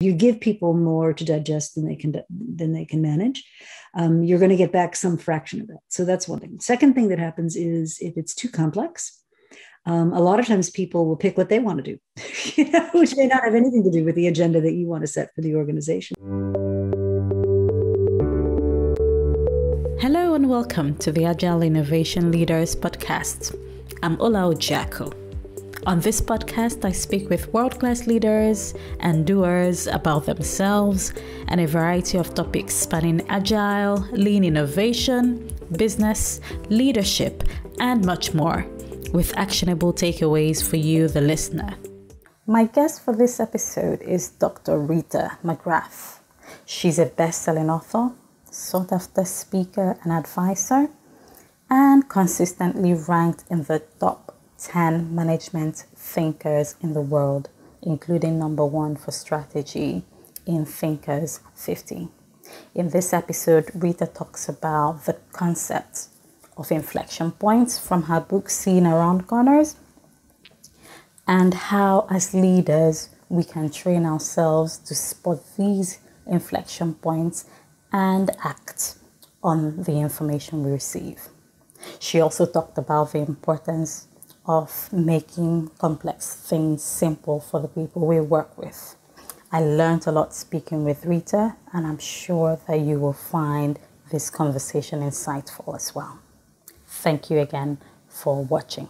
You give people more to digest than they can manage. You're going to get back some fraction of that. So that's one thing. Second thing that happens is if it's too complex, a lot of times people will pick what they want to do, which may not have anything to do with the agenda that you want to set for the organization. Hello and welcome to the Agile Innovation Leaders podcast. I'm Ola Ojako. On this podcast, I speak with world-class leaders and doers about themselves and a variety of topics spanning agile, lean innovation, business, leadership, and much more, with actionable takeaways for you, the listener. My guest for this episode is Dr. Rita McGrath. She's a best-selling author, sought-after speaker and advisor, and consistently ranked in the top 10 management thinkers in the world, including number 1 for strategy in Thinkers 50. In this episode, Rita talks about the concept of inflection points from her book, Seeing Around Corners, and how as leaders we can train ourselves to spot these inflection points and act on the information we receive. She also talked about the importance of making complex things simple for the people we work with. I learned a lot speaking with Rita, and I'm sure that you will find this conversation insightful as well. Thank you again for watching.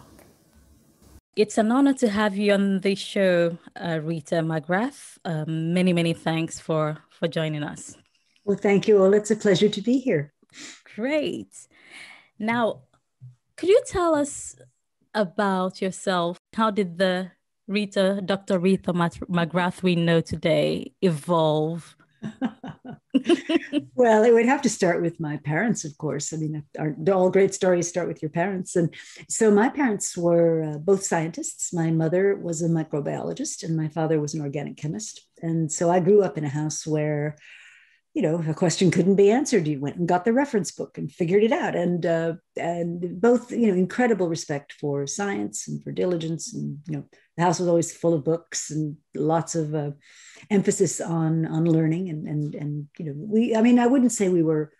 It's an honor to have you on the show, Rita McGrath. Many thanks for joining us. Well, thank you, Ola. It's a pleasure to be here. Great. Now, could you tell us about yourself? How did the Dr. Rita McGrath we know today evolve? Well, it would have to start with my parents, of course. I mean, all great stories start with your parents. And so my parents were both scientists. My mother was a microbiologist and my father was an organic chemist. And so I grew up in a house where a question couldn't be answered. You went and got the reference book and figured it out. And both, incredible respect for science and for diligence. And, the house was always full of books and lots of emphasis on learning. And I wouldn't say we were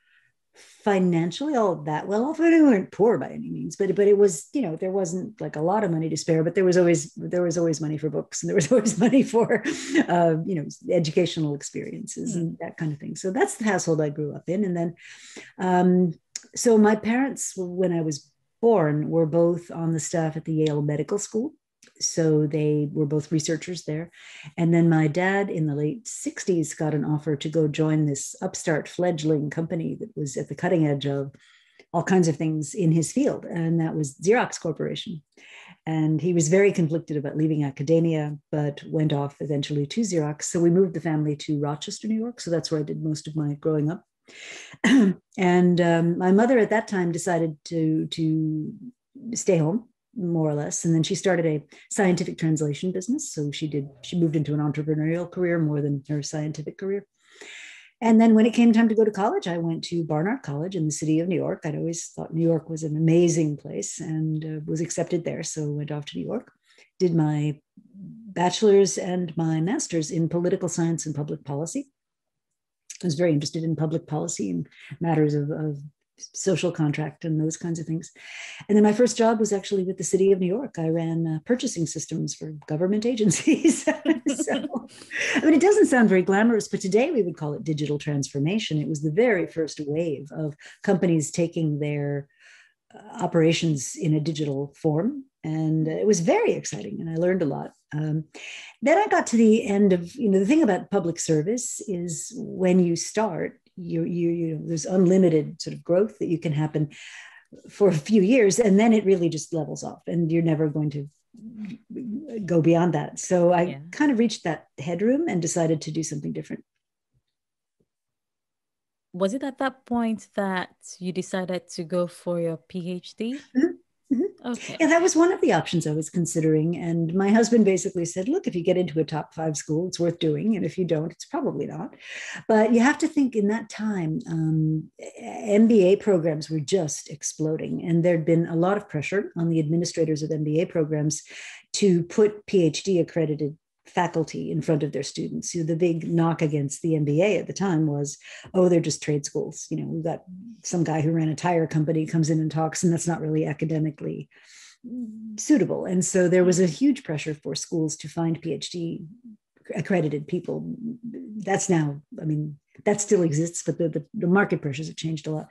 financially all that well off. We weren't poor by any means, but it was, there wasn't like a lot of money to spare, but there was always money for books, and there was always money for, educational experiences and that kind of thing. So that's the household I grew up in. And then, so my parents, when I was born, were both on the staff at the Yale Medical School. So they were both researchers there. And then my dad in the late 60s got an offer to go join this upstart fledgling company that was at the cutting edge of all kinds of things in his field. And that was Xerox Corporation. And he was very conflicted about leaving academia, but went off eventually to Xerox. So we moved the family to Rochester, New York. So that's where I did most of my growing up. And my mother at that time decided to stay home, more or less. And then she started a scientific translation business. So she moved into an entrepreneurial career more than her scientific career. And then when it came time to go to college, I went to Barnard College in the city of New York. I'd always thought New York was an amazing place and was accepted there. So I went off to New York, did my bachelor's and my master's in political science and public policy. I was very interested in public policy and matters of social contract and those kinds of things. And then my first job was actually with the city of New York. I ran purchasing systems for government agencies. So, it doesn't sound very glamorous, but today we would call it digital transformation. It was the very first wave of companies taking their operations in a digital form. And it was very exciting and I learned a lot. Then I got to the end of, the thing about public service is when you start, there's unlimited sort of growth that you can happen for a few years, and then it really just levels off and you're never going to go beyond that. So I kind of reached that headroom and decided to do something different. Was it at that point that you decided to go for your PhD? Mm-hmm. Okay. Yeah, that was one of the options I was considering. And my husband basically said, look, if you get into a top 5 school, it's worth doing. And if you don't, it's probably not. But you have to think in that time, MBA programs were just exploding. And there'd been a lot of pressure on the administrators of MBA programs to put PhD accredited faculty in front of their students. The big knock against the MBA at the time was, oh, they're just trade schools. We've got some guy who ran a tire company comes in and talks, and that's not really academically suitable. And so there was a huge pressure for schools to find PhD accredited people. That's now, that still exists, but the market pressures have changed a lot.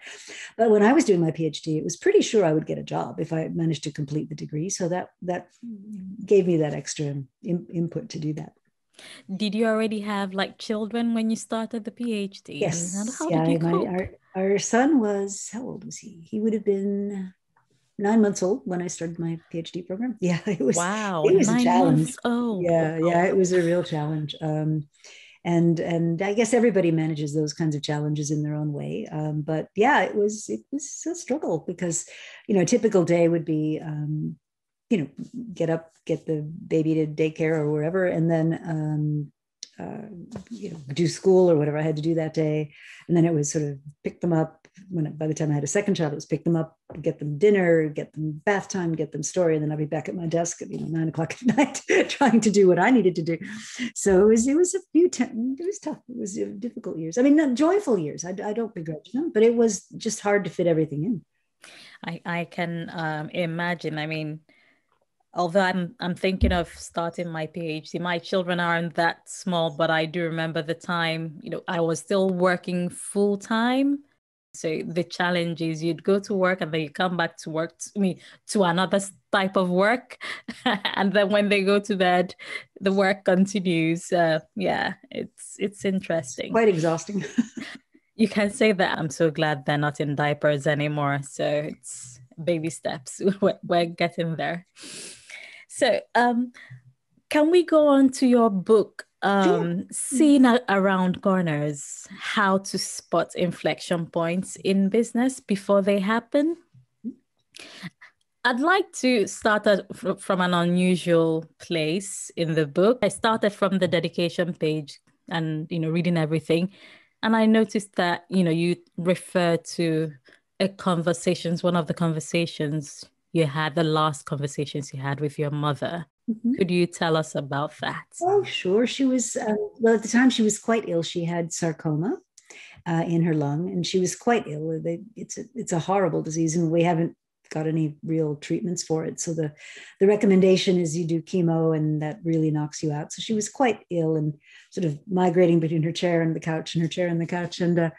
But when I was doing my PhD, it was pretty sure I would get a job if I managed to complete the degree. So that gave me that extra input to do that. Did you already have children when you started the PhD? Yes. And how did you cope? Our son was, how old was he? He would have been 9 months old when I started my PhD program. Yeah, it was. Wow, it was 9 a challenge. months old. Yeah, it was a real challenge. And I guess everybody manages those kinds of challenges in their own way. But yeah, it was a struggle because, a typical day would be, get up, get the baby to daycare or wherever, and then, do school or whatever I had to do that day. And then it was sort of pick them up. By the time I had a second child, it was pick them up, get them dinner, get them bath time, get them story. And then I'd be back at my desk at 9 o'clock at night trying to do what I needed to do. So it was it was tough. It was difficult years. Not joyful years. I don't begrudge them, but it was just hard to fit everything in. I can imagine. Although I'm thinking of starting my PhD, my children aren't that small, but I do remember the time, I was still working full time. So the challenge is you'd go to work and then you come back to work, to another type of work. And then when they go to bed, the work continues. It's interesting. Quite exhausting. You can say that. I'm so glad they're not in diapers anymore. So it's baby steps. We're getting there. So can we go on to your book, Sure. Seeing Around Corners, How to Spot Inflection Points in Business Before They Happen? I'd like to start from an unusual place in the book. I started from the dedication page and, reading everything. And I noticed that, you refer to one of the conversations you had, the last conversations you had with your mother. Mm-hmm. Could you tell us about that? Oh, sure. She was, at the time she was quite ill. She had sarcoma in her lung, and she was quite ill. It's a horrible disease, and we haven't got any real treatments for it. So the recommendation is you do chemo, and that really knocks you out. So she was quite ill and sort of migrating between her chair and the couch and her chair and the couch. And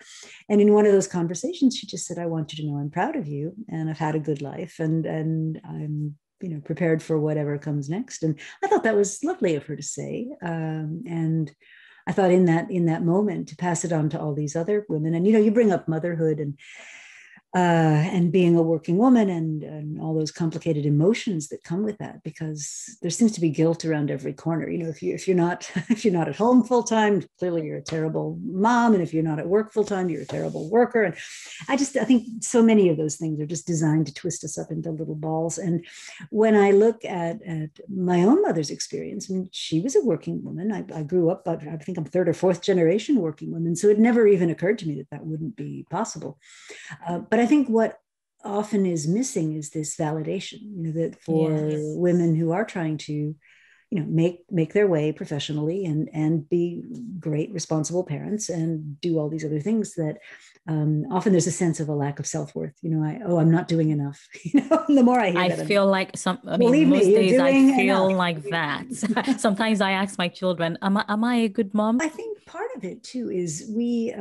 in one of those conversations, she just said, I want you to know I'm proud of you, and I've had a good life, and I'm prepared for whatever comes next. And I thought that was lovely of her to say. And I thought in that moment to pass it on to all these other women. And, you bring up motherhood and being a working woman and all those complicated emotions that come with that, because there seems to be guilt around every corner. If you're not at home full time, clearly you're a terrible mom, and if you're not at work full time, you're a terrible worker. And I think so many of those things are just designed to twist us up into little balls. And when I look at my own mother's experience, she was a working woman. I grew up, but I think I'm third or fourth generation working woman, so it never even occurred to me that wouldn't be possible. But I think what often is missing is this validation, that for women who are trying to, make their way professionally and be great, responsible parents and do all these other things, that often there's a sense of a lack of self-worth. I'm not doing enough. And the more I hear that, I feel like most days I feel like that. Sometimes I ask my children, am I a good mom? I think part of it too is we,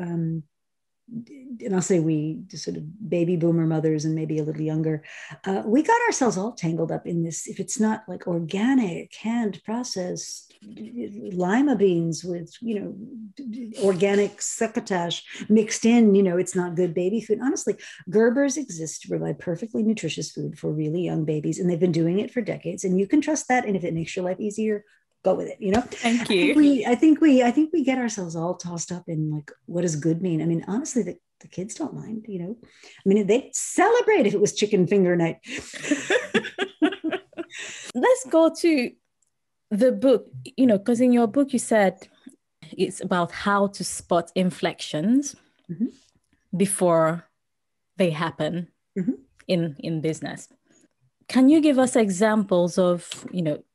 and I'll say we, sort of baby boomer mothers and maybe a little younger, we got ourselves all tangled up in this. If it's not like organic, hand processed lima beans with, organic succotash mixed in, it's not good baby food. Honestly, Gerber's exist to provide perfectly nutritious food for really young babies, and they've been doing it for decades. And you can trust that. And if it makes your life easier, go with it. Thank you. I think we get ourselves all tossed up in like, what does good mean? Honestly, the kids don't mind, they'd celebrate if it was chicken finger night. Let's go to the book, because in your book, you said it's about how to spot inflections before they happen in business. Can you give us examples of,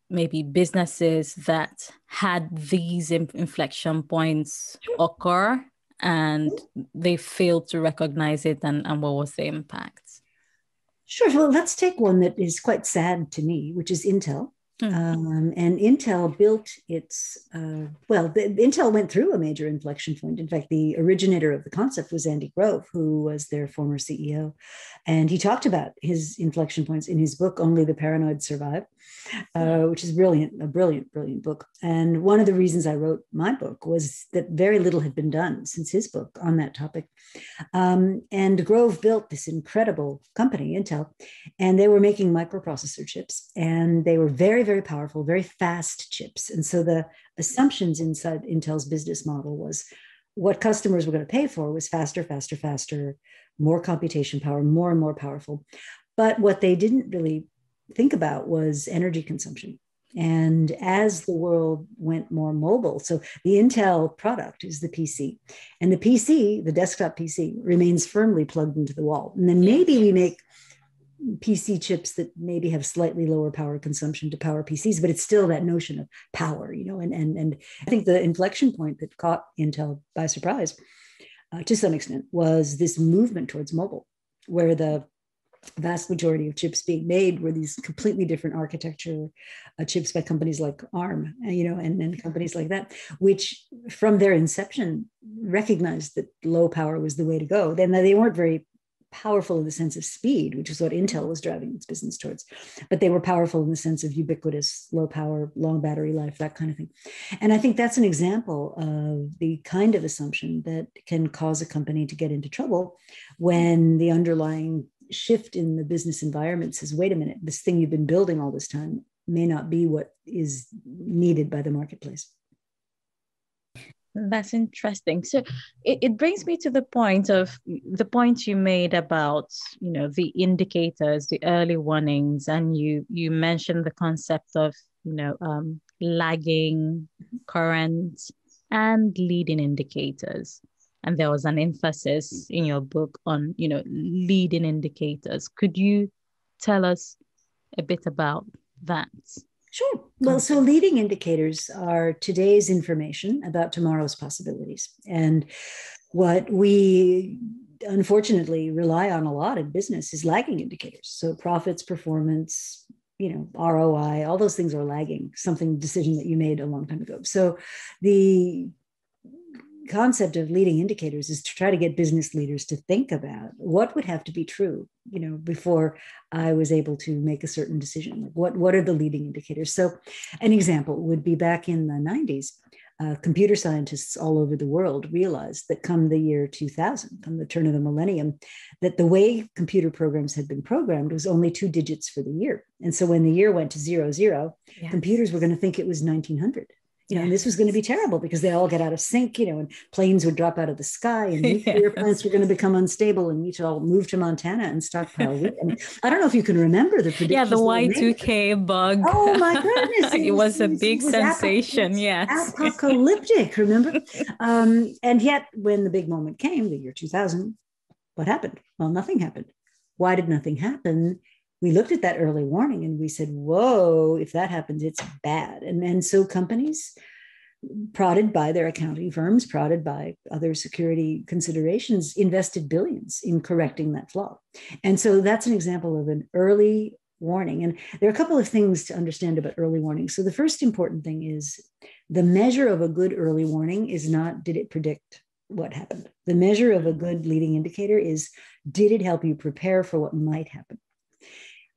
maybe businesses that had these inflection points occur and they failed to recognize it, and what was the impact? Sure. Well, let's take one that is quite sad to me, which is Intel. And Intel built Intel went through a major inflection point. In fact, the originator of the concept was Andy Grove, who was their former CEO. And he talked about his inflection points in his book, Only the Paranoid Survive, which is a brilliant book. And one of the reasons I wrote my book was that very little had been done since his book on that topic. And Grove built this incredible company, Intel, and they were making microprocessor chips, and they were very, very powerful, very fast chips. And so the assumptions inside Intel's business model was what customers were going to pay for was faster, more computation power, more and more powerful. But what they didn't really think about was energy consumption. And as the world went more mobile, so the Intel product is the PC, and the PC, the desktop PC, remains firmly plugged into the wall. And then maybe we make PC chips that maybe have slightly lower power consumption to power PCs, but it's still that notion of power, and I think the inflection point that caught Intel by surprise to some extent was this movement towards mobile, where the vast majority of chips being made were these completely different architecture chips by companies like ARM, and companies like that, which from their inception recognized that low power was the way to go. Then they weren't very powerful in the sense of speed, which is what Intel was driving its business towards, but they were powerful in the sense of ubiquitous, low power, long battery life, that kind of thing. And I think that's an example of the kind of assumption that can cause a company to get into trouble when the underlying shift in the business environment says, wait a minute, this thing you've been building all this time may not be what is needed by the marketplace. That's interesting. So it brings me to the point you made about, the indicators, the early warnings, and you mentioned the concept of, lagging, current, and leading indicators. And there was an emphasis in your book on, leading indicators. Could you tell us a bit about that? Sure. Well, so leading indicators are today's information about tomorrow's possibilities. And what we unfortunately rely on a lot in business is lagging indicators. So profits, performance, ROI, all those things are lagging, decision that you made a long time ago. So the concept of leading indicators is to try to get business leaders to think about what would have to be true, before I was able to make a certain decision. Like what are the leading indicators? So an example would be back in the 90s, computer scientists all over the world realized that come the year 2000, come the turn of the millennium, that the way computer programs had been programmed was only 2 digits for the year. And so when the year went to 00, yes, computers were going to think it was 1900. And this was going to be terrible because they all get out of sync, and planes would drop out of the sky, and nuclear plants were going to become unstable, and we'd all move to Montana and stockpile wheat. I don't know if you can remember the predictions. Yeah, the Y2K bug. Oh my goodness. It was a big sensation, yes. Apocalyptic, remember? And yet when the big moment came, the year 2000, what happened? Well, nothing happened. Why did nothing happen? We looked at that early warning and we said, whoa, if that happens, it's bad. And so companies, prodded by their accounting firms, prodded by other security considerations, invested billions in correcting that flaw. And so that's an example of an early warning. And there are a couple of things to understand about early warning. So the first important thing is the measure of a good early warning is not, did it predict what happened? The measure of a good leading indicator is, did it help you prepare for what might happen?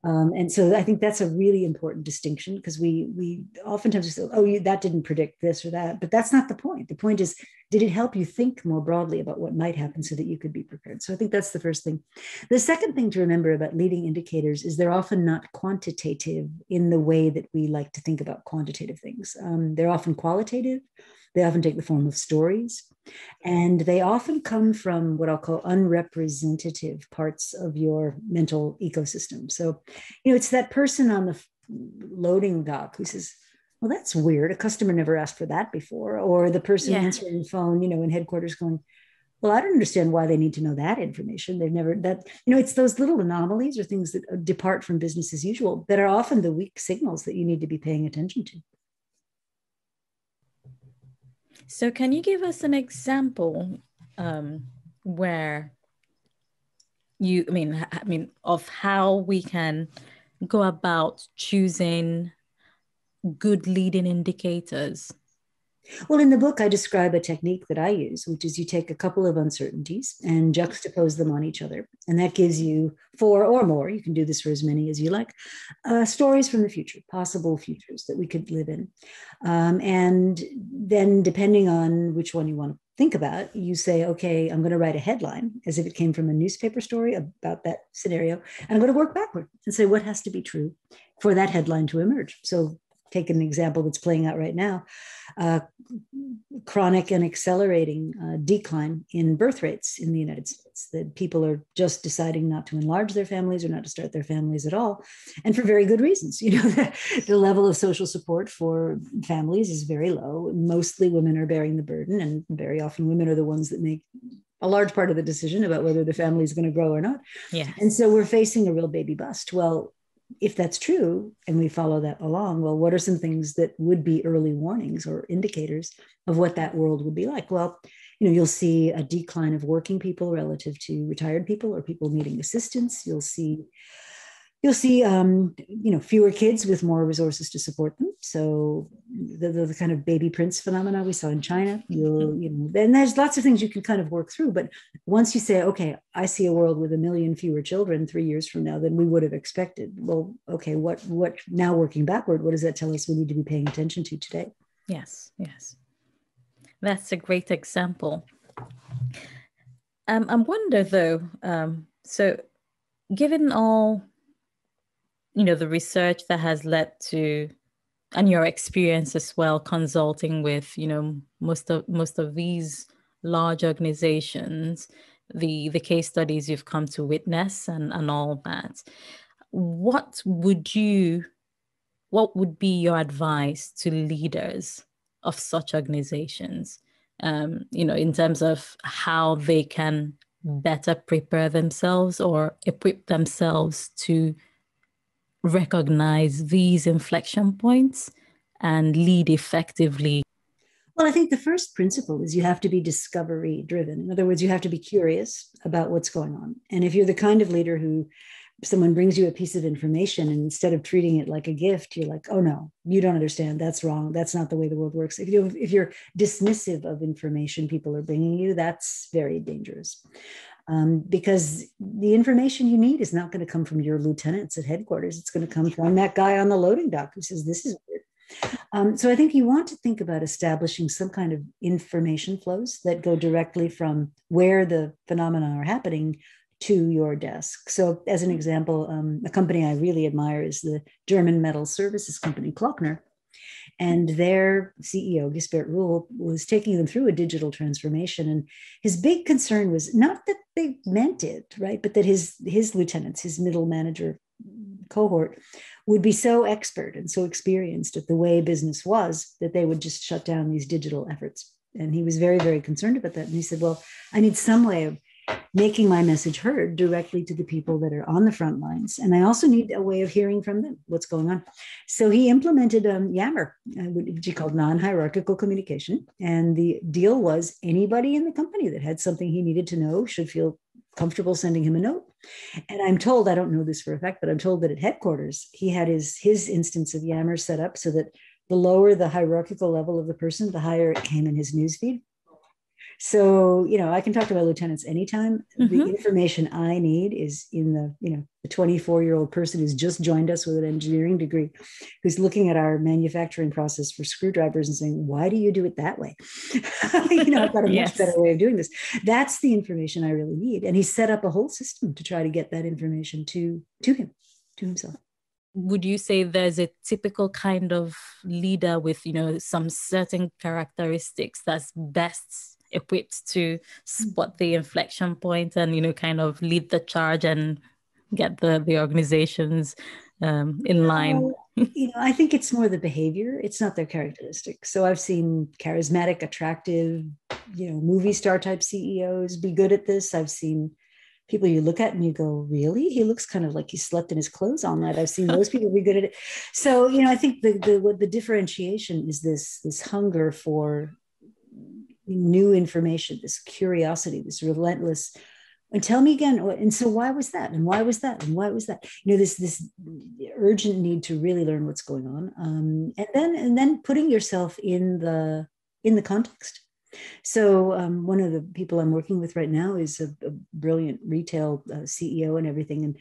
And so I think that's a really important distinction, because we oftentimes say, oh, that didn't predict this or that, but that's not the point. The point is, did it help you think more broadly about what might happen so that you could be prepared? So I think that's the first thing. The second thing to remember about leading indicators is they're often not quantitative in the way that we like to think about quantitative things. They're often qualitative. They often take the form of stories, and they often come from what I'll call unrepresentative parts of your mental ecosystem. So, it's that person on the loading dock who says, well, that's weird. A customer never asked for that before. Or the person answering the phone, in headquarters going, Well, I don't understand why they need to know that information. They've never that, it's those little anomalies or things that depart from business as usual that are often the weak signals that you need to be paying attention to. So can you give us an example where of how we can go about choosing good leading indicators? Well, in the book, I describe a technique that I use, which is you take a couple of uncertainties and juxtapose them on each other. And that gives you 4 or more, you can do this for as many as you like, stories from the future, possible futures that we could live in. And then depending on which one you want to think about, you say, okay, I'm going to write a headline as if it came from a newspaper story about that scenario. And I'm going to work backward and say what has to be true for that headline to emerge. So take an example that's playing out right now, chronic and accelerating decline in birth rates in the United States, that people are just deciding not to enlarge their families or not to start their families at all. And for very good reasons. The level of social support for families is very low. Mostly women are bearing the burden, and very often women are the ones that make a large part of the decision about whether the family is going to grow or not. Yeah. And so we're facing a real baby bust. Well, if that's true and we follow that along, well, what are some things that would be early warnings or indicators of what that world would be like? Well, you'll see a decline of working people relative to retired people or people needing assistance. You'll see fewer kids with more resources to support them. So the kind of baby prince phenomena we saw in China, and there's lots of things you can kind of work through. But once you say, okay, I see a world with 1 million fewer children 3 years from now than we would have expected. Well, okay, what now working backward, what does that tell us we need to be paying attention to today? Yes. That's a great example. I wonder though, so given all the research that has led to, and your experience as well, consulting with, most of these large organizations, the case studies you've come to witness and all that, what would be your advice to leaders of such organizations, in terms of how they can better prepare themselves or equip themselves to recognize these inflection points and lead effectively? Well, I think the first principle is you have to be discovery driven. In other words, you have to be curious about what's going on. And if you're the kind of leader who someone brings you a piece of information and instead of treating it like a gift, you're like, oh no, you don't understand. That's wrong. That's not the way the world works. If you're dismissive of information people are bringing you, that's very dangerous. Because the information you need is not going to come from your lieutenants at headquarters. It's going to come from that guy on the loading dock who says, this is weird. So I think you want to think about establishing some kind of information flows that go directly from where the phenomena are happening to your desk. So as an example, a company I really admire is the German metal services company, Klockner. And their CEO, Gisbert Ruhl, was taking them through a digital transformation. And his big concern was not that they meant it, right? But that his lieutenants, his middle manager cohort, would be so expert and so experienced at the way business was that they would just shut down these digital efforts. And he was very, very concerned about that. And he said, well, I need some way of making my message heard directly to the people that are on the front lines. And I also need a way of hearing from them what's going on. So he implemented Yammer, which he called non-hierarchical communication. And the deal was anybody in the company that had something he needed to know should feel comfortable sending him a note. And I'm told, I don't know this for a fact, but I'm told that at headquarters, he had his instance of Yammer set up so that the lower the hierarchical level of the person, the higher it came in his newsfeed. So, I can talk to my lieutenants anytime. Mm-hmm. The information I need is in the 24-year-old person who's just joined us with an engineering degree, who's looking at our manufacturing process for screwdrivers and saying, why do you do it that way? I've got a much better way of doing this. That's the information I really need. And he set up a whole system to try to get that information to him, to himself. Would you say there's a typical kind of leader with, some certain characteristics that's best equipped to spot the inflection point and kind of lead the charge and get the organizations in line? I think it's more the behavior. It's not their characteristics. So I've seen charismatic, attractive, movie star type CEOs be good at this. I've seen people you look at and you go, really? He looks kind of like he slept in his clothes all night. I've seen those people be good at it. So, I think the differentiation is this hunger for new information, this curiosity, this relentless, and tell me again. And so why was that? And why was that? And why was that? This urgent need to really learn what's going on. And then putting yourself in the context. So one of the people I'm working with right now is a brilliant retail CEO and everything.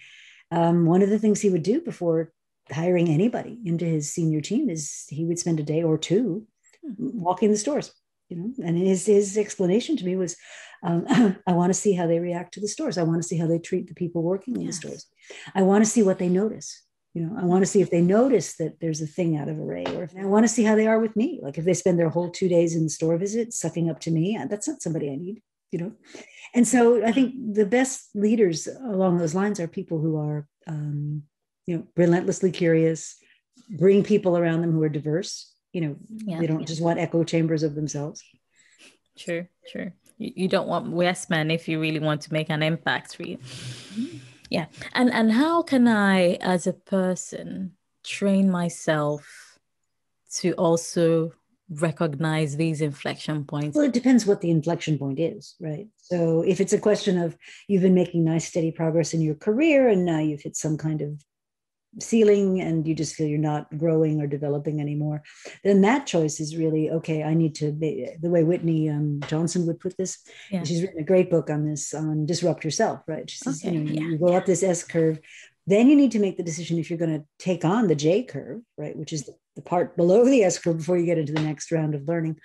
And one of the things he would do before hiring anybody into his senior team is he would spend a day or two walking the stores, and his explanation to me was, I want to see how they react to the stores. I want to see how they treat the people working in the stores. I want to see what they notice. I want to see if they notice that there's a thing out of array, or if I want to see how they are with me. Like if they spend their whole 2 days in the store visit sucking up to me, that's not somebody I need, And so I think the best leaders along those lines are people who are, relentlessly curious, bring people around them who are diverse. They don't just want echo chambers of themselves. Sure. You don't want yes men if you really want to make an impact, really. Yeah. And how can I, as a person, train myself to also recognize these inflection points? Well, it depends what the inflection point is, right? So if it's a question of you've been making nice, steady progress in your career and now you've hit some kind of ceiling and you just feel you're not growing or developing anymore, then that choice is really, okay, I need to, the way Whitney Johnson would put this, she's written a great book on this, on disrupt yourself, right? She says, you go up this S curve, then you need to make the decision if you're going to take on the J curve, right? Which is the part below the S curve before you get into the next round of learning.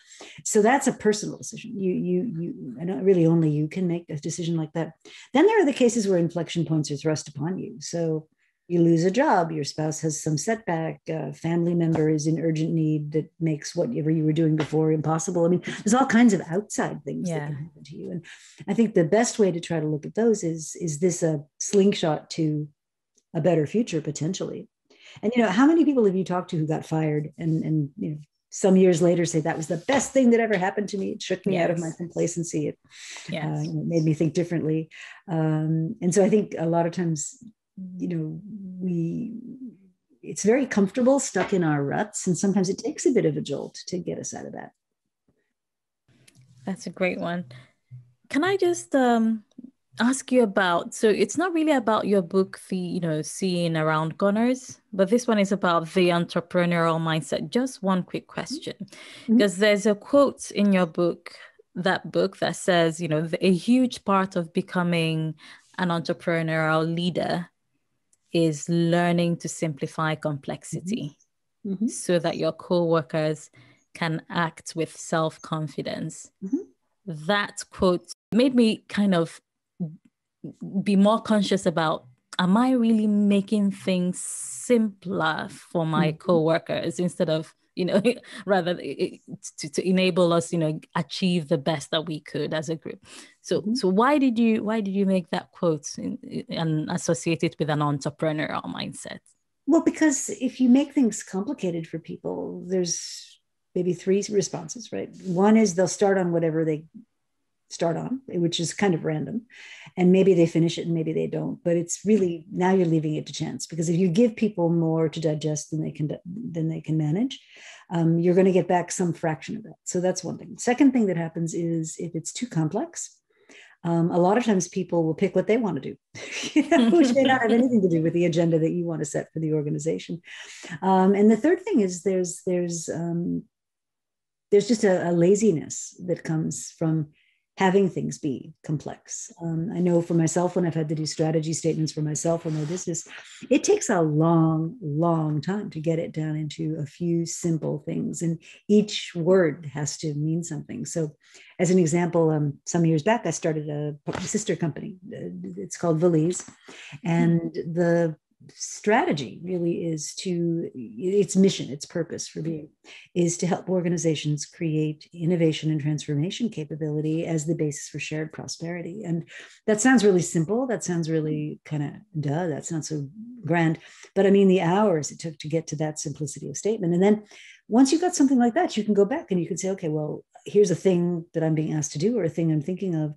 So that's a personal decision. You and really only you can make a decision like that. Then there are the cases where inflection points are thrust upon you. So you lose a job, your spouse has some setback, a family member is in urgent need that makes whatever you were doing before impossible. I mean, there's all kinds of outside things that can happen to you. And I think the best way to try to look at those is this a slingshot to a better future potentially? And, how many people have you talked to who got fired and some years later say that was the best thing that ever happened to me. It shook me out of my complacency. It made me think differently. And so I think a lot of times, it's very comfortable stuck in our ruts, and sometimes it takes a bit of a jolt to get us out of that. That's a great one. Can I just ask you about, so it's not really about your book, the seeing around corners, but this one is about the entrepreneurial mindset. Just one quick question, because there's a quote in your book that says, a huge part of becoming an entrepreneurial leader is learning to simplify complexity so that your co-workers can act with self-confidence. That quote made me kind of be more conscious about, am I really making things simpler for my co-workers instead of, rather to enable us, achieve the best that we could as a group. So why did you make that quote and associate it with an entrepreneurial mindset? Well, because if you make things complicated for people, there's maybe three responses, right? One is they'll start on whatever they start on, which is kind of random. And maybe they finish it and maybe they don't, but it's really, now you're leaving it to chance, because if you give people more to digest than they can manage, you're going to get back some fraction of that. So that's one thing. Second thing that happens is if it's too complex, a lot of times people will pick what they want to do, which may not have anything to do with the agenda that you want to set for the organization. And the third thing is there's just a laziness that comes from having things be complex. I know for myself, when I've had to do strategy statements for myself or my business, it takes a long, long time to get it down into a few simple things. And each word has to mean something. So as an example, some years back, I started a sister company. It's called Valise. And the strategy really is its mission, its purpose for being, is to help organizations create innovation and transformation capability as the basis for shared prosperity. And that sounds really simple. That sounds really kind of duh. That's not so grand. But I mean, the hours it took to get to that simplicity of statement. And then once you've got something like that, you can go back and you can say, okay, well, here's a thing that I'm being asked to do, or a thing I'm thinking of.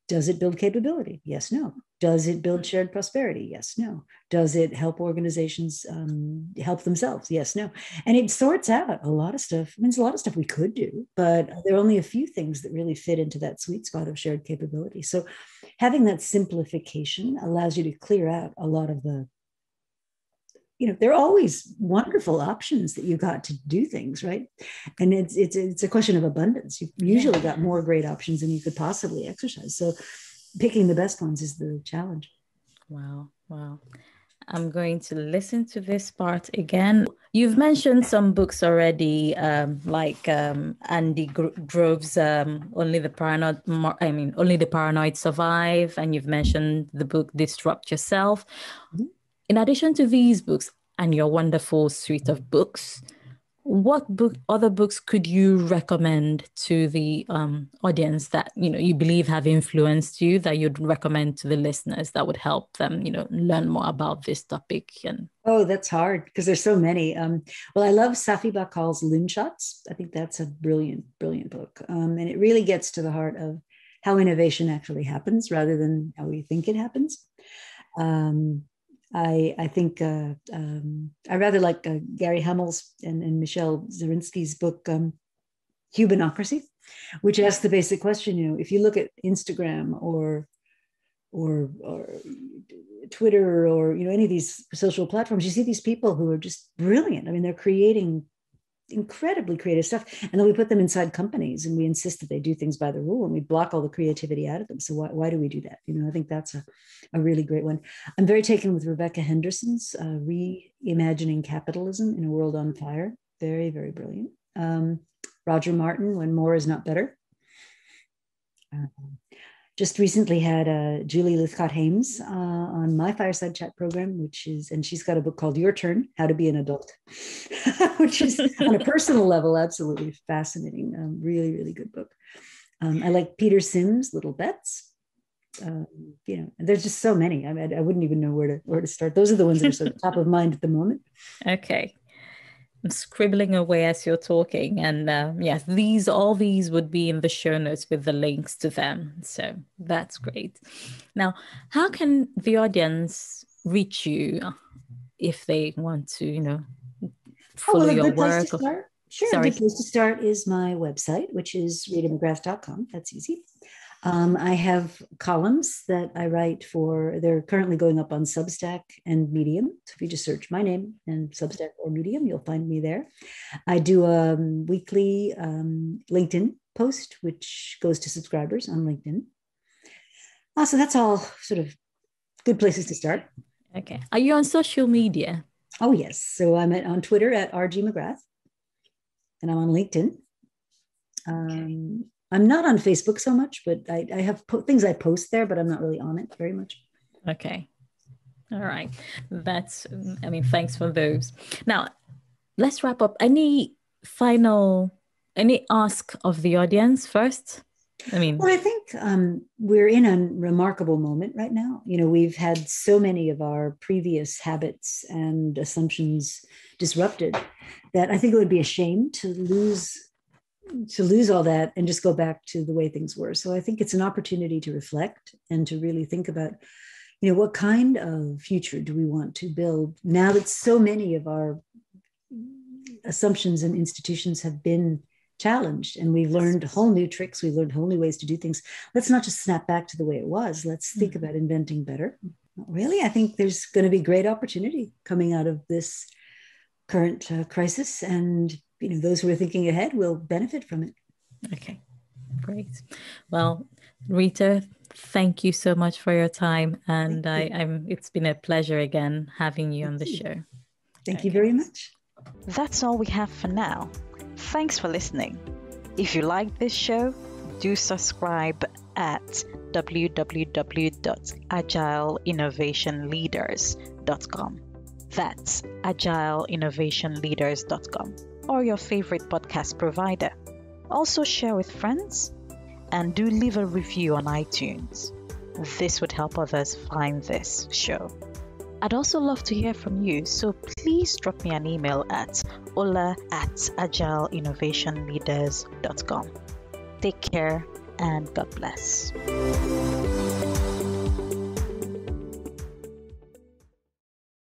Does it build capability? Yes, no. Does it build shared prosperity? Yes, no. Does it help organizations help themselves? Yes, no. And it sorts out a lot of stuff. I mean, there's a lot of stuff we could do, but there are only a few things that really fit into that sweet spot of shared capability. So having that simplification allows you to clear out a lot of the, there are always wonderful options that you got to do things, right? And it's a question of abundance. You've usually got more great options than you could possibly exercise. So picking the best ones is the challenge. Wow. I'm going to listen to this part again. You've mentioned some books already, like Andy Grove's Only the Paranoid Survive, and you've mentioned the book Disrupt Yourself. Mm-hmm. In addition to these books and your wonderful suite of books, what other books could you recommend to the audience that you believe have influenced you, that you'd recommend to the listeners that would help them learn more about this topic? Oh, that's hard because there's so many. Well, I love Safi Bakal's Loonshots. I think that's a brilliant book, and it really gets to the heart of how innovation actually happens rather than how we think it happens. I think I rather like Gary Hammel's and Michelle Zarinsky's book, Humanocracy, which asks the basic question, if you look at Instagram or Twitter or, any of these social platforms, you see these people who are just brilliant. I mean, they're creating incredibly creative stuff. And then we put them inside companies and we insist that they do things by the rule and we block all the creativity out of them. So why do we do that? I think that's a really great one. I'm very taken with Rebecca Henderson's Reimagining Capitalism in a World on Fire. Very, very brilliant. Roger Martin, When More Is Not Better. Just recently had Julie Lythcott-Hames on my Fireside Chat program, and she's got a book called Your Turn, How to Be an Adult, which is on a personal level, absolutely fascinating. Really, really good book. I like Peter Sims' Little Bets. There's just so many. I mean, I wouldn't even know where to start. Those are the ones that are sort of top of mind at the moment. Okay. I'm scribbling away as you're talking, and yes, all these would be in the show notes with the links to them. So that's great. Now, how can the audience reach you if they want to, follow your work? Sure, a good place to start is my website, which is ritamcgrath.com. That's easy. I have columns that I write they're currently going up on Substack and Medium. So if you just search my name and Substack or Medium, you'll find me there. I do a weekly LinkedIn post, which goes to subscribers on LinkedIn. So that's all sort of good places to start. Okay. Are you on social media? Oh, yes. So I'm on Twitter at RG McGrath, and I'm on LinkedIn. Okay. I'm not on Facebook so much, but I have things I post there, but I'm not really on it very much. Okay. All right. Thanks for those. Now, let's wrap up. Any ask of the audience first? Well, I think we're in a remarkable moment right now. We've had so many of our previous habits and assumptions disrupted that I think it would be a shame to lose all that and just go back to the way things were. So I think it's an opportunity to reflect and to really think about, what kind of future do we want to build now that so many of our assumptions and institutions have been challenged and we've learned whole new tricks. We've learned whole new ways to do things. Let's not just snap back to the way it was. Let's think about inventing better. Really, I think there's going to be great opportunity coming out of this current crisis, and those who are thinking ahead will benefit from it. Okay, great. Well, Rita, thank you so much for your time, and it's been a pleasure again having you on the show. Thank you very much. That's all we have for now. Thanks for listening. If you like this show, do subscribe at www.agileinnovationleaders.com. That's agileinnovationleaders.com, or your favorite podcast provider. Also share with friends and do leave a review on iTunes. This would help others find this show. I'd also love to hear from you, so please drop me an email at ola@agileinnovationleaders.com. Take care and God bless.